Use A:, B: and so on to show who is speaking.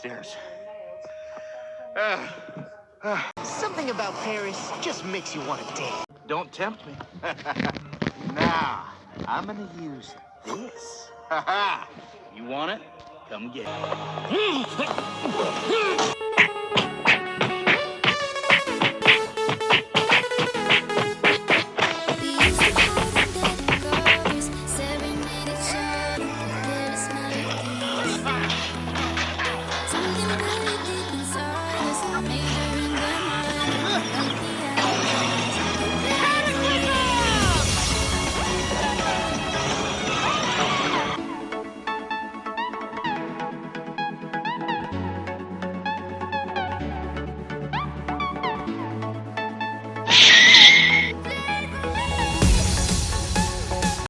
A: downstairs.
B: Something about Paris just makes you want to dance.
A: Don't tempt me.
C: Now, I'm gonna use this.
A: You want it? Come get it.